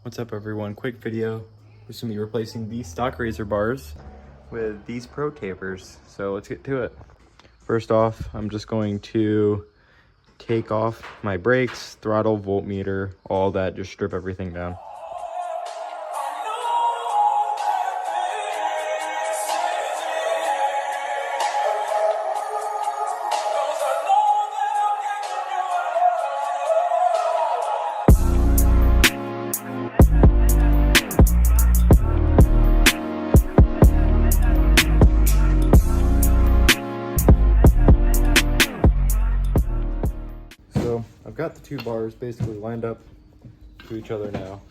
What's up everyone, quick video. We're going to be replacing these stock razor bars with these Protapers. So let's get to it. First off, I'm just going to take off my brakes, throttle, voltmeter, all that, just strip everything down. So I've got the two bars basically lined up to each other now.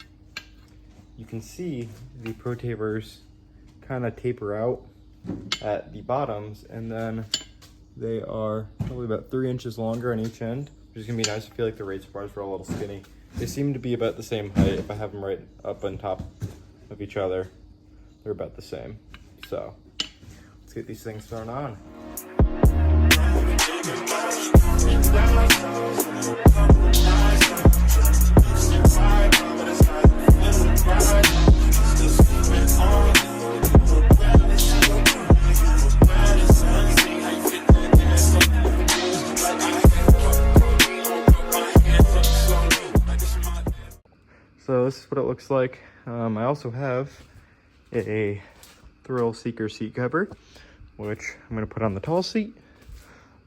You can see the Protapers kind of taper out at the bottoms, and then they are probably about 3 inches longer on each end, which is gonna be nice. I feel like the razor bars were a little skinny. They seem to be about the same height. If I have them right up on top of each other, they're about the same. So let's get these things thrown on. So this is what it looks like. I also have a Thrill Seeker seat cover, which I'm going to put on the tall seat.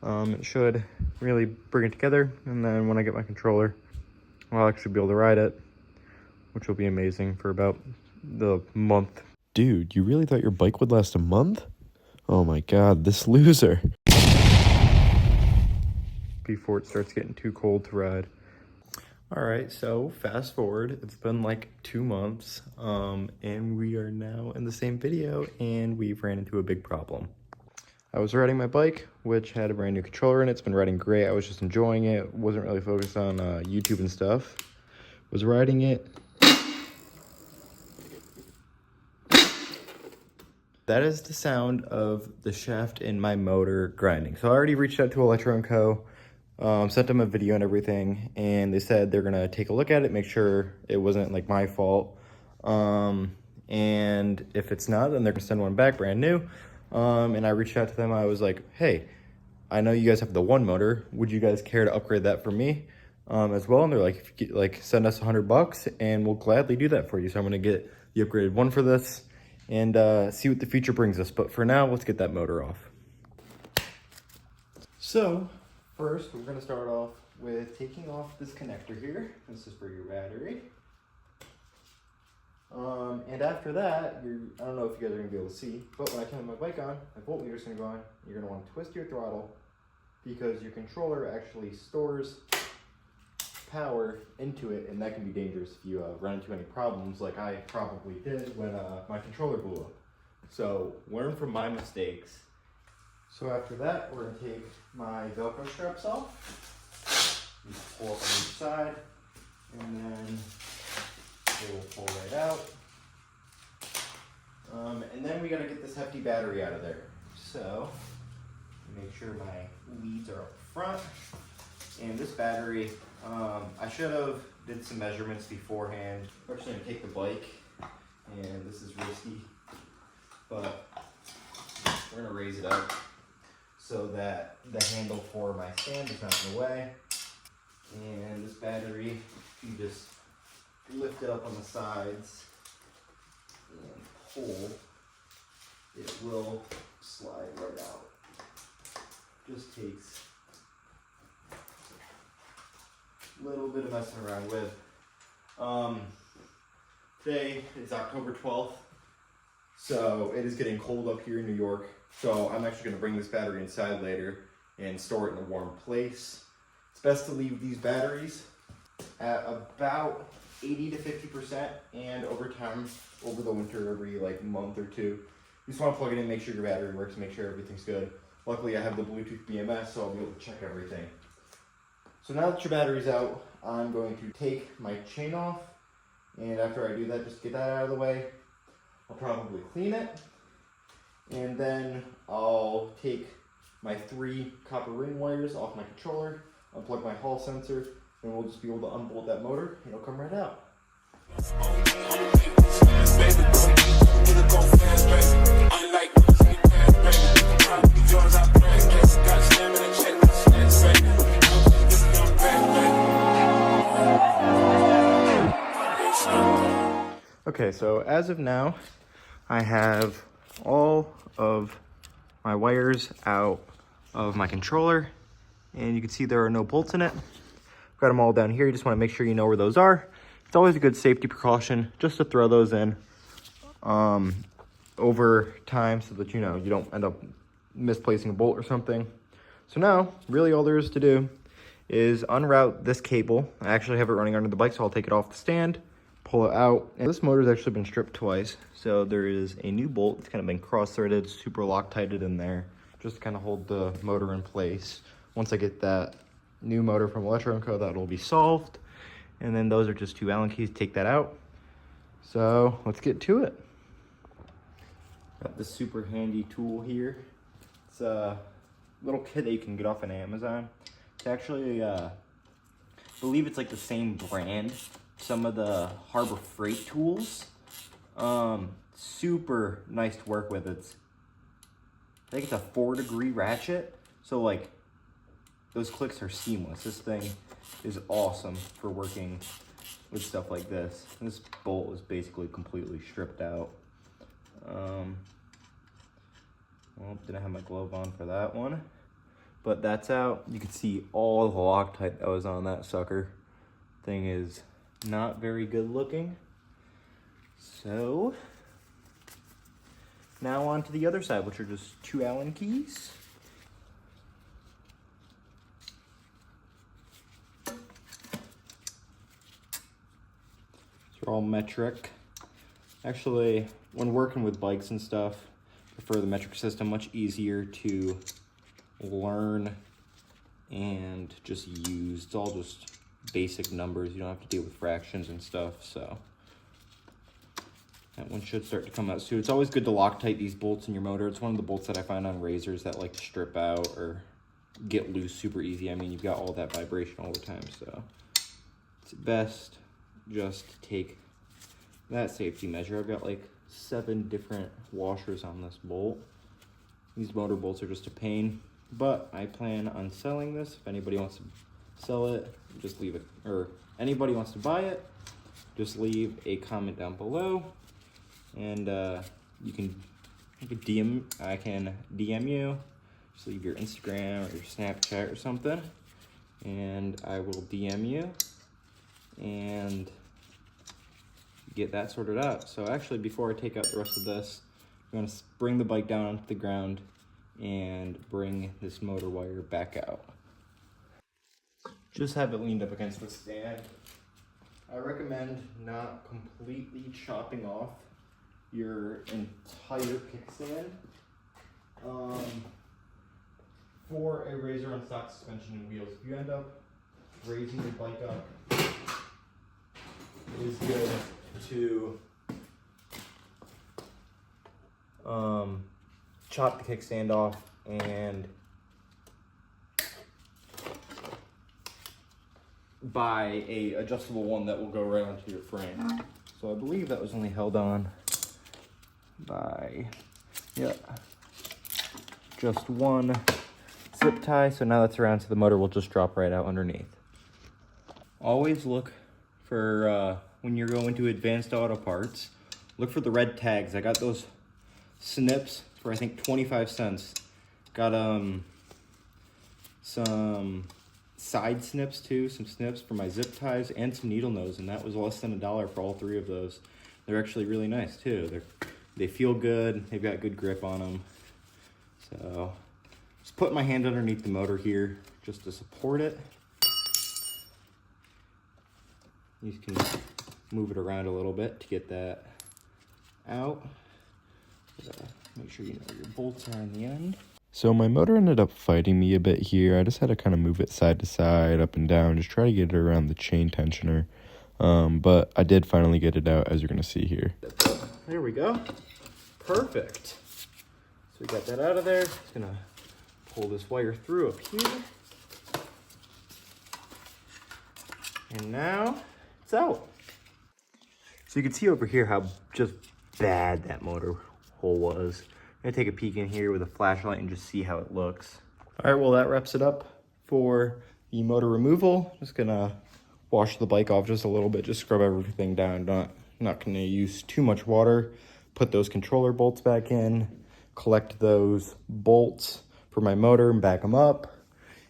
It should really bring it together, and then when I get my controller, I'll actually be able to ride it, which will be amazing for about the month. Dude, you really thought your bike would last a month? Oh my god, this loser. Before it starts getting too cold to ride. All right, so fast forward, it's been like 2 months, and we are now in the same video, and we've ran into a big problem. I was riding my bike, which had a brand new controller in it. It's been riding great. I was just enjoying it. Wasn't really focused on YouTube and stuff. Was riding it. That is the sound of the shaft in my motor grinding. So I already reached out to Electro & Co. Sent them a video and everything, and they said they're gonna take a look at it, make sure it wasn't like my fault. And if it's not, then they're gonna send one back brand new. And I reached out to them. I was like, hey, I know you guys have the one motor. Would you guys care to upgrade that for me as well? And they're like, if you get, like, send us $100 and we'll gladly do that for you. So I'm gonna get the upgraded one for this and see what the future brings us. But for now, let's get that motor off. So first, we're gonna start off with taking off this connector here. This is for your battery. And after that, I don't know if you guys are gonna be able to see, but when I turn my bike on, my voltmeter is gonna go on. You're gonna want to twist your throttle because your controller actually stores power into it, and that can be dangerous if you run into any problems like I probably did when my controller blew up. So learn from my mistakes. So after that, we're gonna take my Velcro straps off. You pull up on each side, and then they will pull right out. And then we gotta get this hefty battery out of there. So, make sure my leads are up front. And this battery, I should have did some measurements beforehand. We're just gonna take the bike, and this is risky, but we're gonna raise it up so that the handle for my stand is not in the way. And this battery, you just lift it up on the sides and pull, it will slide right out. Just takes a little bit of messing around with. Today is October 12th, so it is getting cold up here in New York. So I'm actually gonna bring this battery inside later and store it in a warm place. It's best to leave these batteries at about 80 to 50%, and over time, over the winter, every like month or two, you just want to plug it in, make sure your battery works, make sure everything's good. Luckily, I have the Bluetooth BMS, so I'll be able to check everything. So now that your battery's out, I'm going to take my chain off, and after I do that, just get that out of the way. I'll probably clean it, and then I'll take my 3 copper ring wires off my controller, unplug my hall sensor, and we'll just be able to unbolt that motor, and it'll come right out. Okay, so as of now, I have all of my wires out of my controller, and you can see there are no bolts in it. Got them all down here. You just want to make sure you know where those are. It's always a good safety precaution just to throw those in over time so that you don't end up misplacing a bolt or something. So now, really all there is to do is unroute this cable. I actually have it running under the bike, so I'll take it off the stand, pull it out. And this motor's actually been stripped twice. So there is a new bolt. It's kind of been cross-threaded, super Loctited in there, just to kind of hold the motor in place. Once I get that new motor from Electro&Co, that'll be solved. And then those are just 2 Allen keys, take that out. So let's get to it. Got this super handy tool here. It's a little kit that you can get off on Amazon. It's actually, I believe it's like the same brand. Some of the Harbor Freight tools. Super nice to work with. I think it's a 4-degree ratchet. So like, those clicks are seamless. This thing is awesome for working with stuff like this. This bolt was basically completely stripped out. Well, didn't have my glove on for that one. But that's out. You can see all the Loctite that was on that sucker. Thing is not very good looking. So now on to the other side, which are just 2 Allen keys. These are all metric. Actually, when working with bikes and stuff, I prefer the metric system. Much easier to learn and just use. It's all just basic numbers. You don't have to deal with fractions and stuff, so that one should start to come out soon. It's always good to Loctite these bolts in your motor. It's one of the bolts that I find on razors that like to strip out or get loose super easy. I mean, you've got all that vibration all the time, so it's best just to take that safety measure. I've got like 7 different washers on this bolt. These motor bolts are just a pain, but I plan on selling this. If anybody wants to sell it, just leave it, or anybody wants to buy it, just leave a comment down below, and you can DM. I can DM you. Just leave your Instagram or your Snapchat or something, and I will DM you and get that sorted out. So actually, before I take out the rest of this, I'm gonna bring the bike down onto the ground and bring this motor wire back out. Just have it leaned up against the stand. I recommend not completely chopping off your entire kickstand. For a razor on stock suspension and wheels, if you end up raising your bike up, it is good to chop the kickstand off and buy a adjustable one that will go right onto your frame. So I believe that was only held on by, just one zip tie. So now that's around, so the motor will just drop right out underneath. Always look for, when you're going to Advanced Auto Parts, look for the red tags. I got those snips for I think 25 cents. Got some side snips too, some snips for my zip ties and some needle nose, and that was less than $1 for all 3 of those. They're actually really nice too. They feel good, they've got good grip on them. So just put my hand underneath the motor here just to support it. You can move it around a little bit to get that out. Make sure you know where your bolts are in the end. So my motor ended up fighting me a bit here. I just had to kind of move it side to side, up and down, just try to get it around the chain tensioner. But I did finally get it out, as you're going to see here. There we go. Perfect. So we got that out of there. Just going to pull this wire through up here. And now it's out. So you can see over here how just bad that motor hole was. I'm gonna take a peek in here with a flashlight and just see how it looks. All right, well that wraps it up for the motor removal. Just gonna wash the bike off just a little bit, just scrub everything down. Not going to use too much water. Put those controller bolts back in, collect those bolts for my motor and back them up,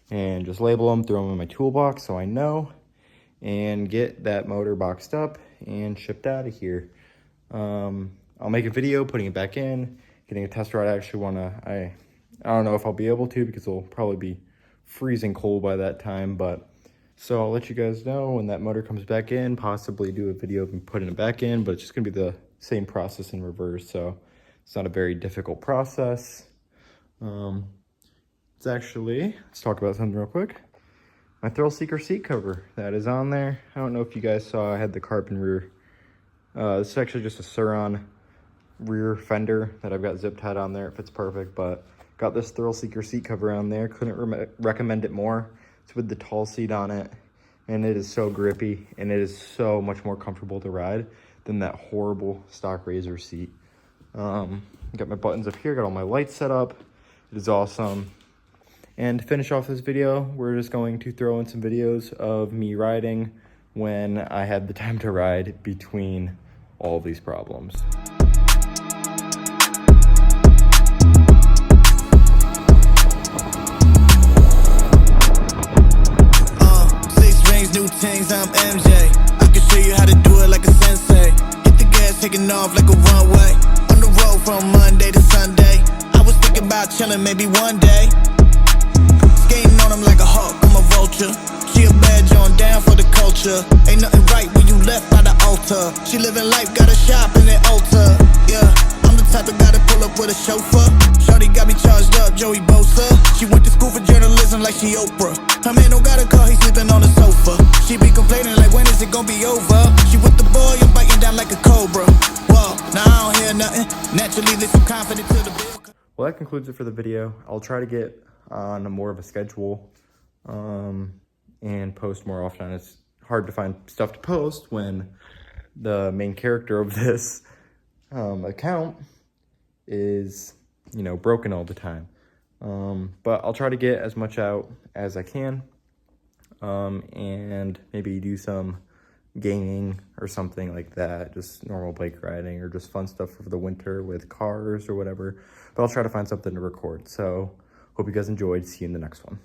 and just label them, throw them in my toolbox so I know, and get that motor boxed up and shipped out of here. I'll make a video putting it back in, getting a test ride. I actually want to, I don't know if I'll be able to because it'll probably be freezing cold by that time, but so I'll let you guys know when that motor comes back in, possibly do a video of me putting it back in, but it's just gonna be the same process in reverse, so it's not a very difficult process. It's actually, let's talk about something real quick. My Thrill Seeker seat cover that is on there. I don't know if you guys saw, I had the carbon rear. This is actually just a Sur-On rear fender that I've got zip tied on there. It fits perfect, but got this Thrill Seeker seat cover on there. Couldn't recommend it more. It's with the tall seat on it, and it is so grippy, and it is so much more comfortable to ride than that horrible stock Razor seat. Got my buttons up here, got all my lights set up. It is awesome. And to finish off this video, we're just going to throw in some videos of me riding when I had the time to ride between all of these problems. 6 rings, new things, I'm MJ. I can show you how to do it like a sensei. Hit the gas, taking off like a runway. On the road from Monday to Sunday. I was thinking about chilling maybe one day. Skating on them like a hawk, I'm a vulture. She a badge on, down for the culture. Ain't nothing right when you left by the altar. She living life, got a shop in the altar. Yeah, I'm the type of guy to pull up with a chauffeur. Shorty got me charged up, Joey Bosa. She went to school for journalism like she Oprah. Her man don't got a car, he sleeping on the sofa. She be complaining like, when is it gonna be over? She with the boy, I'm biting down like a cobra. Whoa, now I don't hear nothing. Naturally, listen confident to the bill. Well, that concludes it for the video. I'll try to get on a more of a schedule and post more often. It's hard to find stuff to post when the main character of this account is, you know, broken all the time. But I'll try to get as much out as I can, and maybe do some gaming or something like that, just normal bike riding or just fun stuff for the winter with cars or whatever. But I'll try to find something to record. So hope you guys enjoyed. See you in the next one.